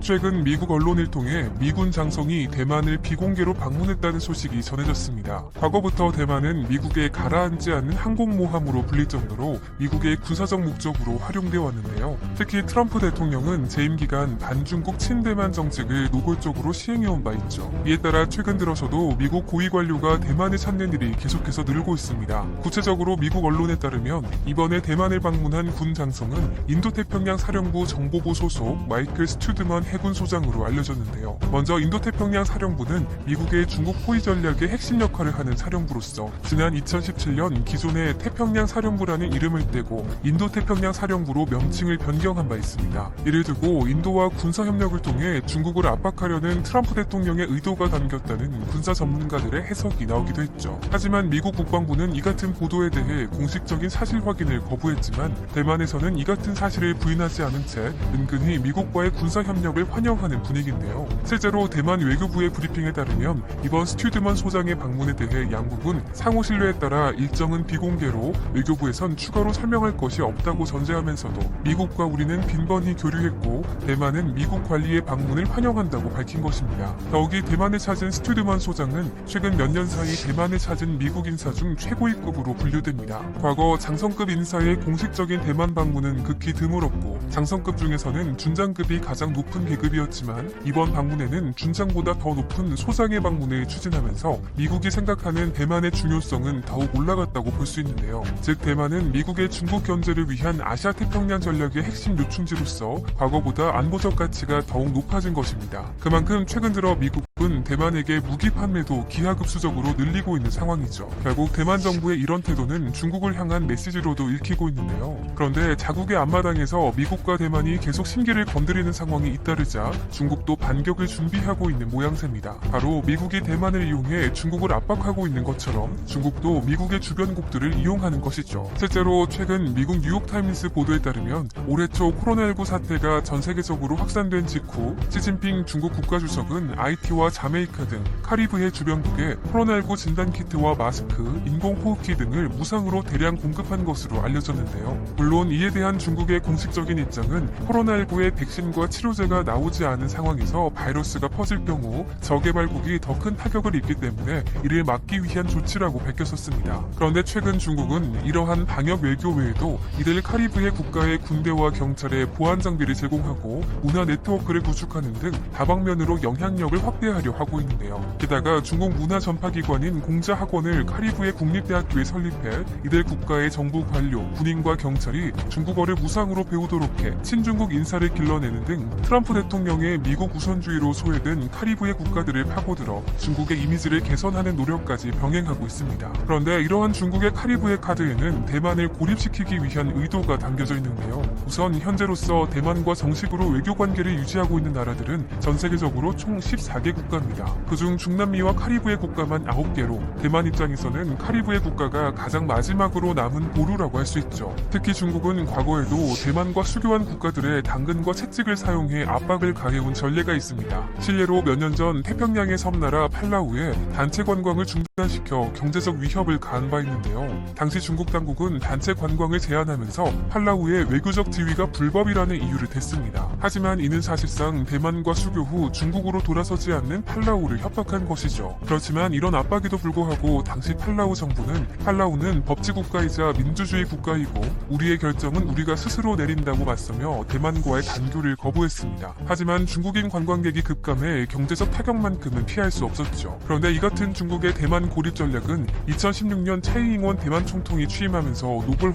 최근 미국 언론을 통해 미군 장성이 대만을 비공개로 방문했다는 소식이 전해졌습니다. 과거부터 대만은 미국에 가라앉지 않는 항공모함으로 불릴 정도로 미국의 군사적 목적으로 활용되어 왔는데요. 특히 트럼프 대통령은 재임 기간 반중국 친대만 정책을 노골적으로 시행해온 바 있죠. 이에 따라 최근 들어서도 미국 고위 관료가 대만을 찾는 일이 계속해서 늘고 있습니다. 구체적으로 미국 언론에 따르면 이번에 대만을 방문한 군 장성은 인도태평양 사령부 정보부 소속 마이클 스튜드먼 해군 소장으로 알려졌는데요. 먼저 인도태평양 사령부는 미국의 중국 포위 전략의 핵심 역할을 하는 사령부로서 지난 2017년 기존의 태평양 사령부라는 이름을 떼고 인도태평양 사령부로 명칭을 변경한 바 있습니다. 이를 두고 인도와 군사 협력을 통해 중국을 압박하려는 트럼프 대통령의 의도가 담겼다는 군사 전문가들의 해석이 나오기도 했죠. 하지만 미국 국방부는 이 같은 보도에 대해 공식적인 사실 확인을 거부했지만 대만에서는 이 같은 사실을 부인하지 않은 채 은근히 미국과의 군사 협력을 환영하는 분위기인데요. 실제로 대만 외교부의 브리핑에 따르면 이번 스튜드먼 소장의 방문에 대해 양국은 상호 신뢰에 따라 일정은 비공개로 외교부에선 추가로 설명할 것이 없다고 전제하면서도 미국과 우리는 빈번히 교류했고 대만은 미국 관리의 방문을 환영한다고 밝힌 것입니다. 더욱이 대만을 찾은 스튜드먼 소장은 최근 몇 년 사이 대만을 찾은 미국 인사 중 최고위급으로 분류됩니다. 과거 장성급 인사의 공식적인 대만 방문은 극히 드물었고 장성급 중에서는 준장급이 가장 높은 계급이었지만 이번 방문에는 준장보다 더 높은 소장의 방문을 추진하면서 미국이 생각하는 대만의 중요성은 더욱 올라갔다고 볼 수 있는데요. 즉 대만은 미국의 중국 견제를 위한 아시아 태평양 전략의 핵심 요충지로서 과거보다 안보적 가치가 더욱 높아진 것입니다. 그만큼 최근 들어 미국은 대만에게 무기 판매도 기하급수적으로 늘리고 있는 상황이죠. 결국 대만 정부의 이런 태도는 중국을 향한 메시지로도 읽히고 있는데요. 그런데 자국의 앞마당에서 미국과 대만이 계속 심기를 건드리는 상황이 잇따르자 중국도 반격을 준비하고 있는 모양새입니다. 바로 미국이 대만을 이용해 중국을 압박하고 있는 것처럼 중국도 미국의 주변국들을 이용하는 것이죠. 실제로 최근 미국 뉴욕타임스 보도에 따르면 올해 초 코로나19 사태가 전 세계적으로 확산된 직후 시진핑 중국 국가주석은 아이티와 자메이카 등 카리브해 주변국에 코로나19 진단키트와 마스크, 인공호흡기 등을 무상으로 대량 공급한 것으로 알려졌는데요. 물론 이에 대한 중국의 공식적인 입장은 코로나19의 백신과 치료제가 나오지 않은 상황에서 바이러스가 퍼질 경우 저개발국이 더 큰 타격을 입기 때문에 이를 막기 위한 조치라고 밝혔었습니다. 그런데 최근 중국은 이러한 방역 외교 외에도 이들 카리브해 국가의 군대와 경찰에 보안 장비를 제공하고 문화 네트워크를 구축하는 등 다방면으로 영향력을 확대하려 하고 있는데요. 게다가 중국 문화 전파기관인 공자학원을 카리브해 국립대학교에 설립해 이들 국가의 정부 관료, 군인과 경찰이 중국어를 무상으로 배우도록 해 친중국 인사를 길러내는 등 트럼프 대통령의 미국 우선주의로 소외된 카리브해 국가들을 파고들어 중국의 이미지를 개선하는 노력까지 병행하고 있습니다. 그런데 이러한 중국의 카리브해 카드에는 대만을 고립시키기 위한 의도가 담겨져 있는데요. 우선 현재로서 대만과 정식으로 외교 관계를 유지하고 있는 나라들은 전 세계적으로 총 14개 국가입니다. 그중 중남미와 카리브해 국가만 9개로 대만 입장에서는 카리브해 국가가 가장 마지막으로 남은 보루라고 할 수 있죠. 특히 중국은 과거에도 대만과 수교한 국가들의 당근과 채찍을 사용해 압박을 가해온 전례가 있습니다. 실례로 몇 년 전 태평양의 섬나라 팔라우에 단체 관광을 중단시켜 경제적 위협을 가한 바 있는데요. 당시 중국 당국은 단체 관광을 제한하면서 팔라우의 외교적 지위가 불법이라는 이유를 댔습니다. 하지만 이는 사실상 대만과 수교 후 중국으로 돌아서지 않는 팔라우를 협박한 것이죠. 그렇지만 이런 압박에도 불구하고 당시 팔라우 정부는 팔라우는 법치국가이자 민주주의 국가이고 우리의 결정은 우리가 스스로 내린다고 맞서며 대만과의 단교를 거부했습니다. 하지만 중국인 관광객이 급감해 경제적 타격만큼은 피할 수 없었죠. 그런데 이 같은 중국의 대만 고립 전략은 2016년 차이잉원 대만 총통이 취임하면서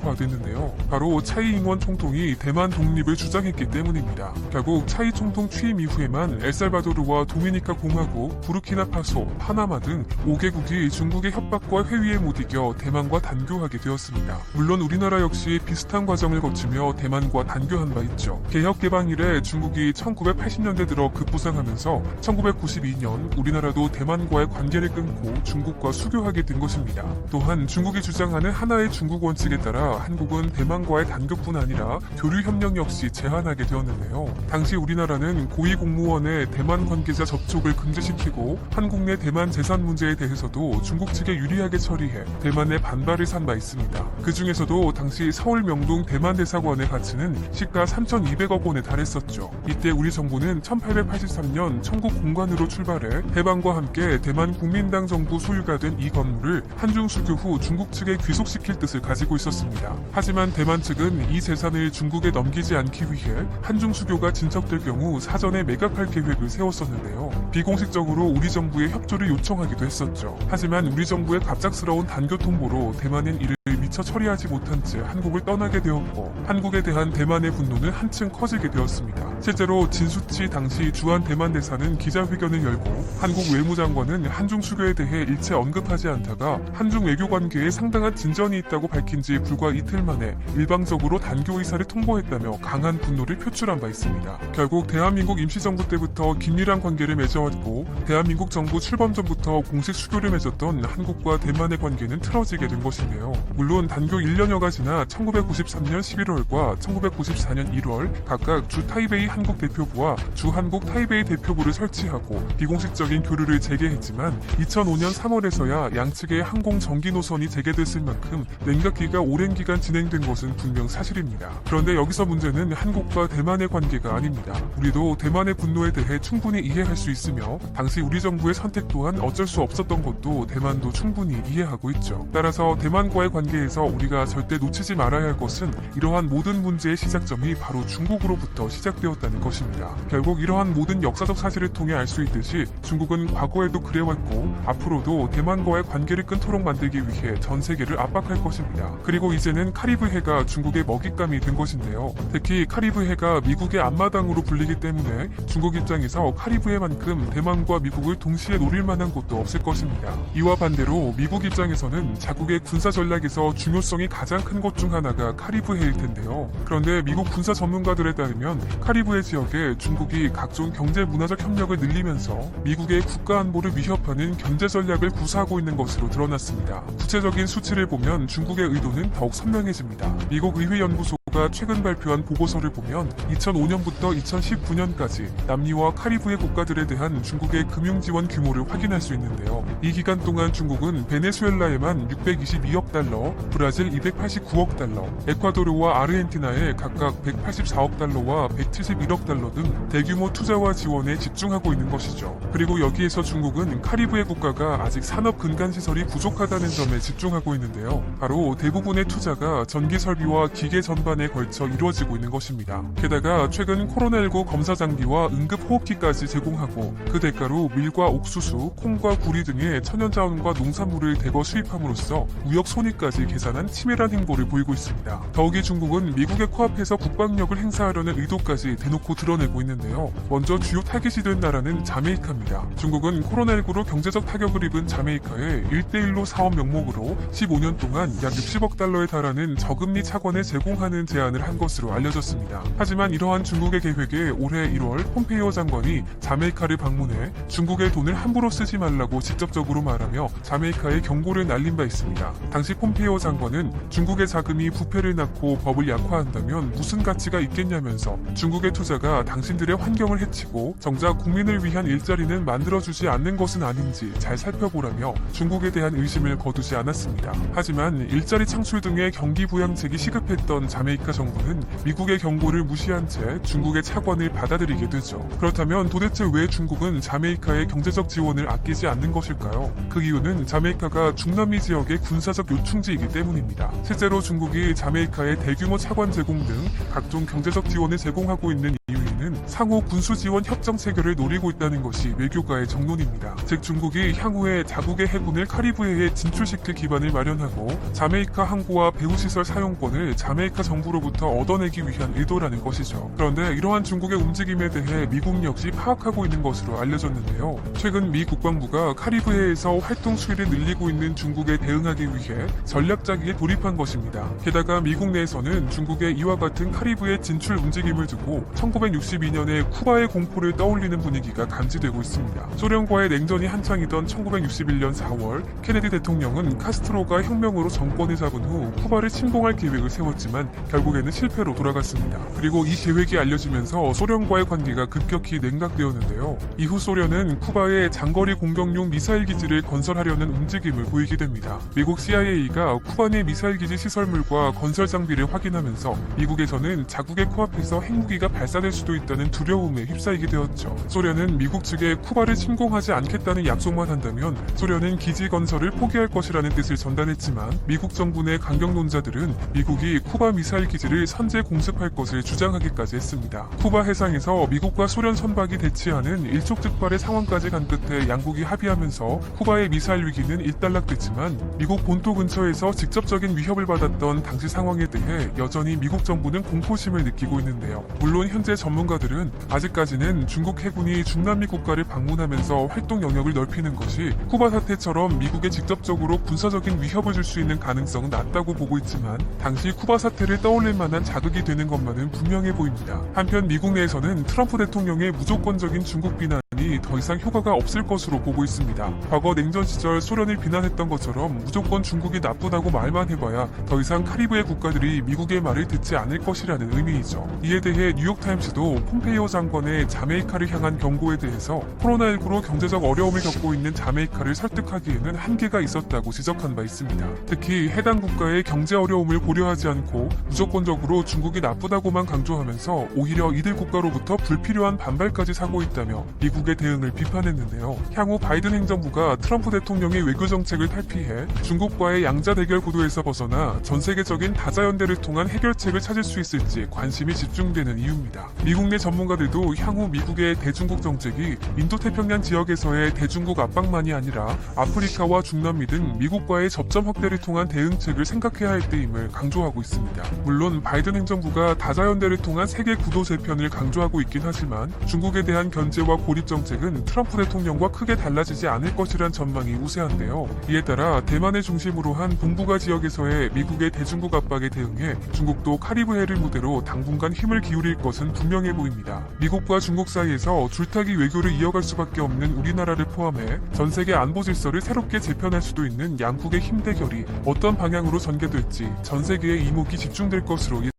노골화됐는데요. 바로 차이잉원 총통이 대만 독립을 주장했기 때문입니다. 결국 차이 총통 취임 이후에만 엘살바도르와 도미니카 공화국, 부르키나파소, 파나마 등 5개국이 중국의 협박과 회의에 못 이겨 대만과 단교하게 되었습니다. 물론 우리나라 역시 비슷한 과정을 거치며 대만과 단교한 바 있죠. 개혁 개방 이래 중국이 1980년대 들어 급부상하면서 1992년 우리나라도 대만과의 관계를 끊고 중국과 수교하게 된 것입니다. 또한 중국이 주장하는 하나의 중국 원칙에 따라 한국은 대만과의 단교뿐 아니라 교류 협력 역시 제한하게 되었는데요. 당시 우리나라는 고위 공무원의 대만 관계자 접촉을 무역을 금지시키고 한국 내 대만 재산 문제에 대해서도 중국 측에 유리하게 처리해 대만의 반발을 산 바 있습니다. 그 중에서도 당시 서울 명동 대만 대사관의 가치는 시가 3,200억 원에 달했었죠. 이때 우리 정부는 1883년 청국 공관으로 출발해 해방과 함께 대만 국민당 정부 소유가 된 이 건물을 한중 수교 후 중국 측에 귀속시킬 뜻을 가지고 있었습니다. 하지만 대만 측은 이 재산을 중국에 넘기지 않기 위해 한중 수교가 진척될 경우 사전에 매각할 계획을 세웠었는데요. 비공식적으로 우리 정부에 협조를 요청하기도 했었죠. 하지만 우리 정부의 갑작스러운 단교 통보로 대만은 이를 미처 처리하지 못한 채 한국을 떠나게 되었고 한국에 대한 대만의 분노는 한층 커지게 되었습니다. 실제로 진수치 당시 주한 대만 대사는 기자회견을 열고 한국 외무장관은 한중 수교에 대해 일체 언급하지 않다가 한중 외교 관계에 상당한 진전이 있다고 밝힌 지 불과 이틀 만에 일방적으로 단교 의사를 통보했다며 강한 분노를 표출한 바 있습니다. 결국 대한민국 임시정부 때부터 긴밀한 관계를 맺어왔고 대한민국 정부 출범 전부터 공식 수교를 맺었던 한국과 대만의 관계는 틀어지게 된 것인데요. 물론 단교 1년여가 지나 1993년 11월과 1994년 1월 각각 주 타이베이 한국 대표부와 주 한국 타이베이 대표부를 설치하고 비공식적인 교류를 재개했지만 2005년 3월에서야 양측의 항공 정기 노선이 재개됐을 만큼 냉각기가 오랜 기간 진행된 것은 분명 사실입니다. 그런데 여기서 문제는 한국과 대만의 관계가 아닙니다. 우리도 대만의 분노에 대해 충분히 이해할 수 있으며 당시 우리 정부의 선택 또한 어쩔 수 없었던 것도 대만도 충분히 이해하고 있죠. 따라서 대만과의 관계에서 우리가 절대 놓치지 말아야 할 것은 이러한 모든 문제의 시작점이 바로 중국으로부터 시작되었다는 것입니다. 결국 이러한 모든 역사적 사실을 통해 알 수 있듯이 중국은 과거에도 그래왔고 앞으로도 대만과의 관계를 끊도록 만들기 위해 전 세계를 압박할 것입니다. 그리고 이제는 카리브해가 중국의 먹잇감이 된 것인데요. 특히 카리브해가 미국의 앞마당으로 불리기 때문에 중국 입장에서 카리브해만큼 대만과 미국을 동시에 노릴 만한 곳도 없을 것입니다. 이와 반대로 미국 입장에서는 자국의 군사 전략에서 중요성이 가장 큰 것 중 하나가 카리브해일 텐데요. 그런데 미국 군사 전문가들에 따르면 카리브해 지역에 중국이 각종 경제 문화적 협력을 늘리면서 미국의 국가 안보를 위협하는 경제 전략을 구사하고 있는 것으로 드러났습니다. 구체적인 수치를 보면 중국의 의도는 더욱 선명해집니다. 미국 의회연구소가 최근 발표한 보고서를 보면 2005년부터 2019년까지 남미와 카리브해 국가들에 대한 중국의 금융 지원 규모를 확인할 수 있는데요. 이 기간 동안 중국은 베네수엘라에만 622억 달러, 브라질 289억 달러, 에콰도르와 아르헨티나에 각각 184억 달러와 171억 달러 등 대규모 투자와 지원에 집중하고 있는 것이죠. 그리고 여기에서 중국은 카리브해 국가가 아직 산업 근간 시설이 부족하다는 점에 집중하고 있는데요. 바로 대부분의 투자가 전기 설비와 기계 전반에 걸쳐 이루어지고 있는 것입니다. 게다가 최근 코로나19 검사 장비와 응급 호흡기까지 제공하고 그 대가로 밀과 옥수수, 콩과 구리 등의 천연자원과 농산물을 대거 수입함으로써 무역 손익까지 계산한 치밀한 행보를 보이고 있습니다. 더욱이 중국은 미국의 코앞에서 국방력을 행사하려는 의도까지 대놓고 드러내고 있는데요. 먼저 주요 타깃이 된 나라는 자메이카입니다. 중국은 코로나19로 경제적 타격을 입은 자메이카에 1대1로 사업 명목으로 15년 동안 약 60억 달러에 달하는 저금리 차관을 제공하는 제안을 한 것으로 알려졌습니다. 하지만 이러한 중국의 계획에 올해 1월 폼페이오 장관이 자메이카를 방문해 중국의 돈을 함부로 쓰지 말라고 직접적으로 말하며 자메이카에 경고를 날린 바 있습니다. 당시 폼페이오 장관은 중국의 자금이 부패를 낳고 법을 약화한다면 무슨 가치가 있겠냐면서 중국의 투자가 당신들의 환경을 해치고 정작 국민을 위한 일자리는 만들어주지 않는 것은 아닌지 잘 살펴보라며 중국에 대한 의심을 거두지 않았습니다. 하지만 일자리 창출 등의 경기 부양책이 시급했던 자메이카 정부는 미국의 경고를 무시한 채 중국의 차관을 받아들이게 되죠. 그렇다면 도대체 왜 중국은 자메이카의 경제적 지원을 아끼지 않는 것일까요? 그 이유는 자메이카가 중남미 지역의 군사적 요충지이기 때문입니다. 실제로 중국이 자메이카에 대규모 차관 제공 등 각종 경제적 지원을 제공하고 있는 이유는 상호 군수 지원 협정 체결을 노리고 있다는 것이 외교가의 정론입니다. 즉 중국이 향후에 자국의 해군을 카리브해에 진출시킬 기반을 마련하고 자메이카 항구와 배후시설 사용권을 자메이카 정부로부터 얻어내기 위한 의도라는 것이죠. 그런데 이러한 중국의 움직임에 대해 미국 역시 파악하고 있는 것으로 알려졌는데요. 최근 미 국방부가 카리브해에서 활동 수위를 늘리고 있는 중국에 대응하기 위해 전략자기에 돌입한 것입니다. 게다가 미국 내에서는 중국의 이와 같은 카리브해 진출 움직임을 두고 1962년 1962년에 쿠바의 공포를 떠올리는 분위기가 감지되고 있습니다. 소련과의 냉전이 한창이던 1961년 4월, 케네디 대통령은 카스트로가 혁명으로 정권을 잡은 후 쿠바를 침공할 계획을 세웠지만 결국에는 실패로 돌아갔습니다. 그리고 이 계획이 알려지면서 소련과의 관계가 급격히 냉각되었는데요. 이후 소련은 쿠바에 장거리 공격용 미사일 기지를 건설하려는 움직임을 보이게 됩니다. 미국 CIA가 쿠바 내 미사일 기지 시설물과 건설 장비를 확인하면서 미국에서는 자국의 코앞에서 핵무기가 발사될 수도 있다는 두려움에 휩싸이게 되었죠. 소련은 미국 측에 쿠바를 침공하지 않겠다는 약속만 한다면 소련은 기지 건설을 포기할 것이라는 뜻을 전달했지만 미국 정부 내 강경론자들은 미국이 쿠바 미사일 기지를 선제 공습할 것을 주장하기까지 했습니다. 쿠바 해상에서 미국과 소련 선박이 대치하는 일촉즉발의 상황까지 간 끝에 양국이 합의하면서 쿠바의 미사일 위기는 일단락됐지만 미국 본토 근처에서 직접적인 위협을 받았던 당시 상황에 대해 여전히 미국 정부는 공포심을 느끼고 있는데요. 물론 현재 전문가들은 아직까지는 중국 해군이 중남미 국가를 방문하면서 활동 영역을 넓히는 것이 쿠바 사태처럼 미국에 직접적으로 군사적인 위협을 줄 수 있는 가능성은 낮다고 보고 있지만 당시 쿠바 사태를 떠올릴 만한 자극이 되는 것만은 분명해 보입니다. 한편 미국 내에서는 트럼프 대통령의 무조건적인 중국 비난이 더 이상 효과가 없을 것으로 보고 있습니다. 과거 냉전 시절 소련을 비난했던 것처럼 무조건 중국이 나쁘다고 말만 해봐야 더 이상 카리브해 국가들이 미국의 말을 듣지 않을 것이라는 의미이죠. 이에 대해 뉴욕타임스도 폼페이오 장관의 자메이카를 향한 경고에 대해서 코로나19로 경제적 어려움을 겪고 있는 자메이카를 설득하기에는 한계가 있었다고 지적한 바 있습니다. 특히 해당 국가의 경제 어려움을 고려하지 않고 무조건적으로 중국이 나쁘다고만 강조하면서 오히려 이들 국가로부터 불필요한 반발까지 사고 있다며 미국의 대응을 비판했는데요. 향후 바이든 행정부가 트럼프 대통령의 외교 정책을 탈피해 중국과의 양자 대결 구도에서 벗어나 전 세계적인 다자연대를 통한 해결책을 찾을 수 있을지 관심이 집중되는 이유입니다. 미국 내 전문가들도 향후 미국의 대중국 정책이 인도태평양 지역에서의 대중국 압박만이 아니라 아프리카와 중남미 등 미국과의 접점 확대를 통한 대응책을 생각해야 할 때임을 강조하고 있습니다. 물론 바이든 행정부가 다자연대를 통한 세계 구도 재편을 강조하고 있긴 하지만 중국에 대한 견제와 고립 정책은 트럼프 대통령과 크게 달라지지 않을 것이란 전망이 우세한데요. 이에 따라 대만을 중심으로 한 동북아 지역에서의 미국의 대중국 압박에 대응해 중국도 카리브해를 무대로 당분간 힘을 기울일 것은 분명해 보입니다. 미국과 중국 사이에서 줄타기 외교를 이어갈 수밖에 없는 우리나라를 포함해 전 세계 안보 질서를 새롭게 재편할 수도 있는 양국의 힘 대결이 어떤 방향으로 전개될지 전 세계의 이목이 집중될 것으로